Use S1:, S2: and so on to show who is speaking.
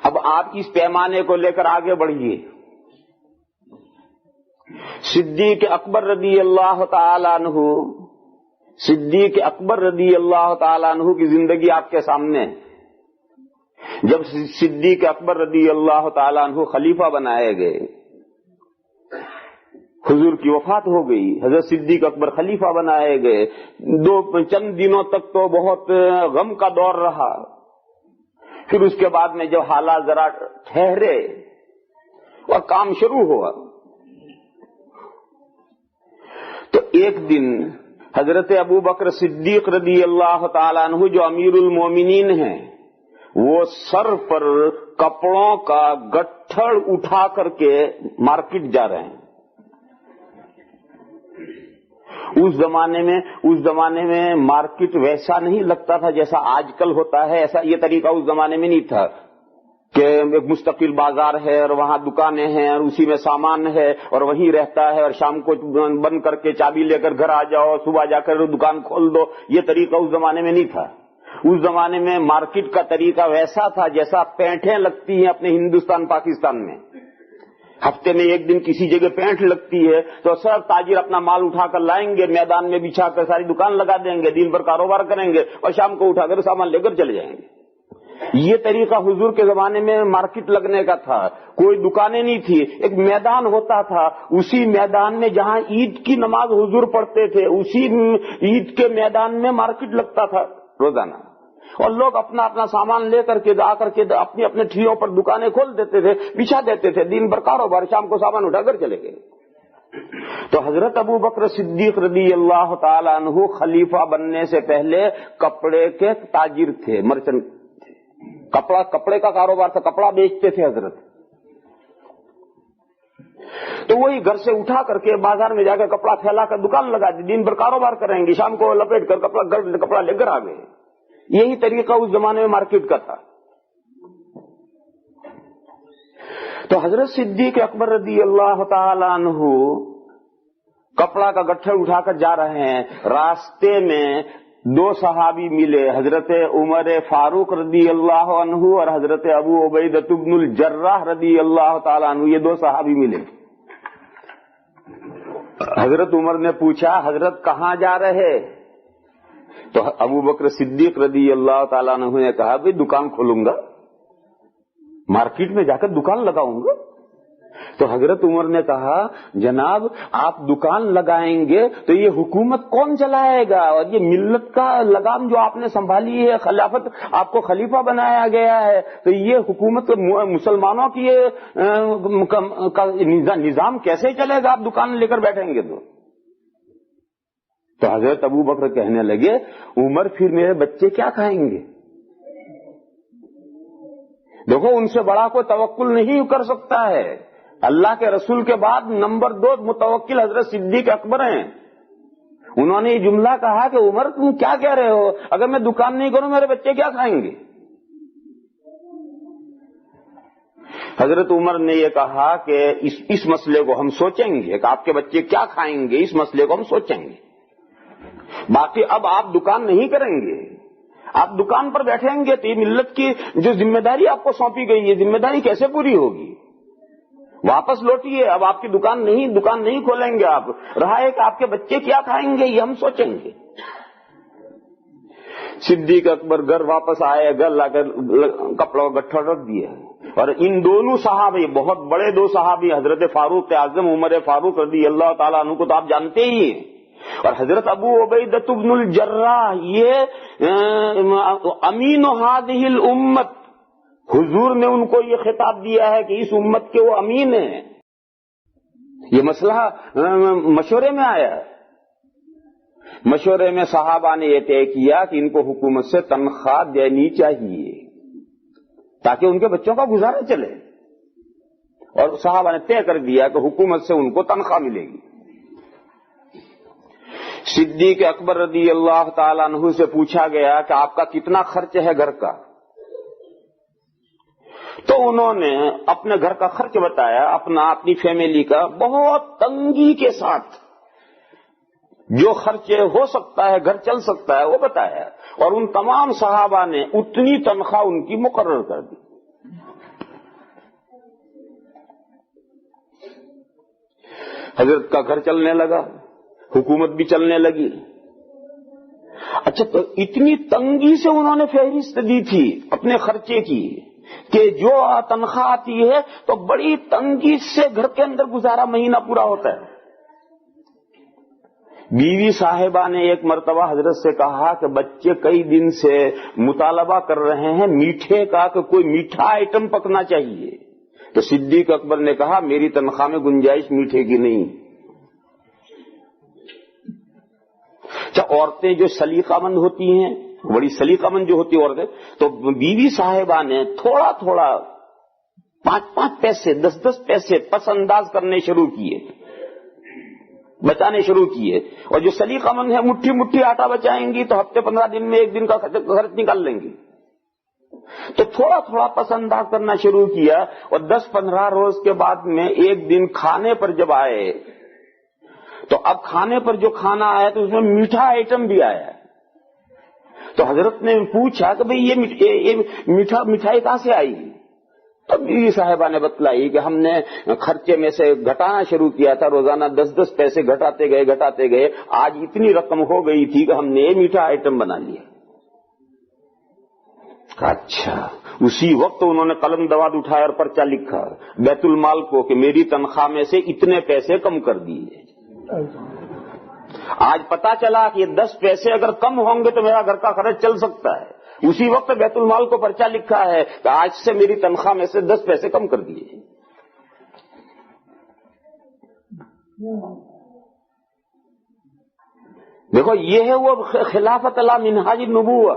S1: اب آپ اس پیمانے کو لے کر آگے بڑھیے. صدیق اکبر رضی اللہ تعالیٰ عنہ، صدیق اکبر رضی اللہ تعالیٰ عنہ کی زندگی آپ کے سامنے. جب صدیق اکبر رضی اللہ تعالیٰ عنہ خلیفہ بنائے گئے، حضور کی وفات ہو گئی، حضرت صدیق اکبر خلیفہ بنائے گئے. چند دنوں تک تو بہت غم کا دور رہا. پھر اس کے بعد میں جب حالات ذرا ٹھہرے اور کام شروع ہوا تو ایک دن حضرت ابو بکر صدیق رضی اللہ تعالیٰ عنہ جو امیر المومنین ہیں، وہ سر پر کپڑوں کا گٹھڑ اٹھا کر کے مارکیٹ جا رہے ہیں. اس زمانے میں مارکیٹ ویسا نہیں لگتا تھا جیسا آج کل ہوتا ہے. ایسا یہ طریقہ اس زمانے میں نہیں تھا کہ ایک مستقل بازار ہے اور وہاں دکانیں ہیں اور اسی میں سامان ہے اور وہیں رہتا ہے اور شام کو بند کر کے چابی لے کر گھر آ جاؤ، صبح جا کر دکان کھول دو. یہ طریقہ اس زمانے میں نہیں تھا. اس زمانے میں مارکیٹ کا طریقہ ویسا تھا جیسا پینٹیں لگتی ہیں اپنے ہندوستان پاکستان میں. ہفتے میں ایک دن کسی جگہ پینٹ لگتی ہے تو سب تاجر اپنا مال اٹھا کر لائیں گے، میدان میں بچھا کر ساری دکان لگا دیں گے، دن بھر کاروبار کریں گے اور شام کو اٹھا کر سامان لے کر چلے جائیں گے. یہ طریقہ حضور کے زمانے میں مارکیٹ لگنے کا تھا. کوئی دکانیں نہیں تھی، ایک میدان ہوتا تھا. اسی میدان میں جہاں عید کی نماز حضور پڑھتے تھے، اسی عید کے میدان میں مارکیٹ لگتا تھا روزانہ. اور لوگ اپنا اپنا سامان لے کر کے آ کر کے اپنی اپنے ٹھیوں پر دکانیں کھول دیتے تھے، بچھا دیتے تھے، دن بھر کاروبار، شام کو سامان اٹھا کر چلے گئے. تو حضرت ابو بکر صدیق رضی اللہ تعالی عنہ خلیفہ بننے سے پہلے کپڑے کے تاجر تھے، مرچنٹ تھے. کپڑے کا کاروبار تھا، کپڑا بیچتے تھے حضرت. تو وہی گھر سے اٹھا کر کے بازار میں جا کر کپڑا پھیلا کر دکان لگا دی، دن بھر کاروبار کریں گے، شام کو لپیٹ کر کپڑا لے کر آ گئے. یہی طریقہ اس زمانے میں مارکیٹ کا تھا. تو حضرت صدیق اکبر رضی اللہ تعالی عنہ کپڑا کا گٹھڑ اٹھا کر جا رہے ہیں. راستے میں دو صحابی ملے، حضرت عمر فاروق رضی اللہ عنہ اور حضرت ابو عبیدہ بن الجراح رضی اللہ تعالی عنہ. یہ دو صحابی ملے. حضرت عمر نے پوچھا حضرت کہاں جا رہے؟ تو ابو بکر صدیق رضی اللہ تعالیٰ عنہ نے کہا بھئی دکان کھولوں گا، مارکیٹ میں جا کر دکان لگاؤں گا. تو حضرت عمر نے کہا جناب آپ دکان لگائیں گے تو یہ حکومت کون چلائے گا؟ اور یہ ملت کا لگام جو آپ نے سنبھالی ہے، خلافت آپ کو خلیفہ بنایا گیا ہے، تو یہ حکومت مسلمانوں کی نظام کیسے چلے گا؟ آپ دکان لے کر بیٹھیں گے تو حضرت ابو بکر کہنے لگے عمر پھر میرے بچے کیا کھائیں گے؟ دیکھو ان سے بڑا کوئی توکل نہیں کر سکتا ہے. اللہ کے رسول کے بعد نمبر 2 متوکل حضرت صدیق اکبر ہیں. انہوں نے یہ جملہ کہا کہ عمر تم کیا کہہ رہے ہو، اگر میں دکان نہیں کروں میرے بچے کیا کھائیں گے؟ حضرت عمر نے یہ کہا کہ اس مسئلے کو ہم سوچیں گے کہ آپ کے بچے کیا کھائیں گے، اس مسئلے کو ہم سوچیں گے. باقی اب آپ دکان نہیں کریں گے، آپ دکان پر بیٹھیں گے تو یہ ملت کی جو ذمہ داری آپ کو سونپی گئی ہے، ذمہ داری کیسے پوری ہوگی؟ واپس لوٹیے، اب آپ کی دکان نہیں کھولیں گے آپ. رہا ہے کہ آپ کے بچے کیا کھائیں گے یہ ہم سوچیں گے. صدیق اکبر گھر واپس آئے، گھر لا کر کپڑوں کا گٹھڑ رکھ دیا. اور ان دونوں صحابی، بہت بڑے دو صحابی، حضرت فاروق اعظم عمر فاروق رضی اللہ تعالیٰ عنہ کو تو آپ جانتے ہی ہیں، اور حضرت ابو عبیدہ بن الجراح یہ امین هذه الامت، حضور نے ان کو یہ خطاب دیا ہے کہ اس امت کے وہ امین ہیں. یہ مسئلہ مشورے میں آیا ہے. مشورے میں صحابہ نے یہ طے کیا کہ ان کو حکومت سے تنخواہ دینی چاہیے تاکہ ان کے بچوں کا گزارا چلے، اور صحابہ نے طے کر دیا کہ حکومت سے ان کو تنخواہ ملے گی. صدیق اکبر رضی اللہ تعالیٰ عنہ سے پوچھا گیا کہ آپ کا کتنا خرچ ہے گھر کا؟ تو انہوں نے اپنے گھر کا خرچ بتایا، اپنی فیملی کا بہت تنگی کے ساتھ جو خرچ ہو سکتا ہے، گھر چل سکتا ہے، وہ بتایا. اور ان تمام صحابہ نے اتنی تنخواہ ان کی مقرر کر دی. حضرت کا گھر چلنے لگا، حکومت بھی چلنے لگی۔ اچھا، تو اتنی تنگی سے انہوں نے فہرست دی تھی اپنے خرچے کی کہ جو تنخواہ آتی ہے تو بڑی تنگی سے گھر کے اندر گزارا مہینہ پورا ہوتا ہے۔ بیوی صاحبہ نے ایک مرتبہ حضرت سے کہا کہ بچے کئی دن سے مطالبہ کر رہے ہیں میٹھے کا کہ کوئی میٹھا آئٹم پکنا چاہیے، تو صدیق اکبر نے کہا میری تنخواہ میں گنجائش میٹھے کی نہیں۔ اچھا، عورتیں جو سلیقہ مند ہوتی ہیں، بڑی سلیقہ مند جو ہوتی ہیں عورتیں، تو بیوی صاحبہ نے تھوڑا تھوڑا 5 پیسے 10 پیسے پس انداز کرنے شروع کیے، بچانے شروع کیے، اور جو سلیقہ مند ہے مٹھی مٹھی آٹا بچائیں گی تو ہفتے 15 دن میں 1 دن کا خرچ نکال لیں گی، تو تھوڑا تھوڑا پس انداز کرنا شروع کیا، اور 10-15 روز کے بعد میں ایک دن کھانے پر جب آئے تو اب کھانے پر جو کھانا آیا تو اس میں میٹھا آئٹم بھی آیا، تو حضرت نے پوچھا کہ بھئی یہ مٹھائی کہاں سے آئی؟ تب بیوی صاحبہ نے بتلائی کہ ہم نے خرچے میں سے گھٹانا شروع کیا تھا، روزانہ 10 پیسے گھٹاتے گئے، آج اتنی رقم ہو گئی تھی کہ ہم نے یہ میٹھا آئٹم بنا لیا۔ اچھا، اسی وقت انہوں نے قلم دواد اٹھایا اور پرچہ لکھا بیت المال کو کہ میری تنخواہ میں سے اتنے پیسے کم کر دیے۔ آج پتا چلا کہ یہ 10 پیسے اگر کم ہوں گے تو میرا گھر کا خرچ چل سکتا ہے، اسی وقت بیت المال کو پرچہ لکھا ہے کہ آج سے میری تنخواہ میں سے 10 پیسے کم کر دیے۔ دیکھو، یہ ہے وہ خلافت علی منہاج النبوہ۔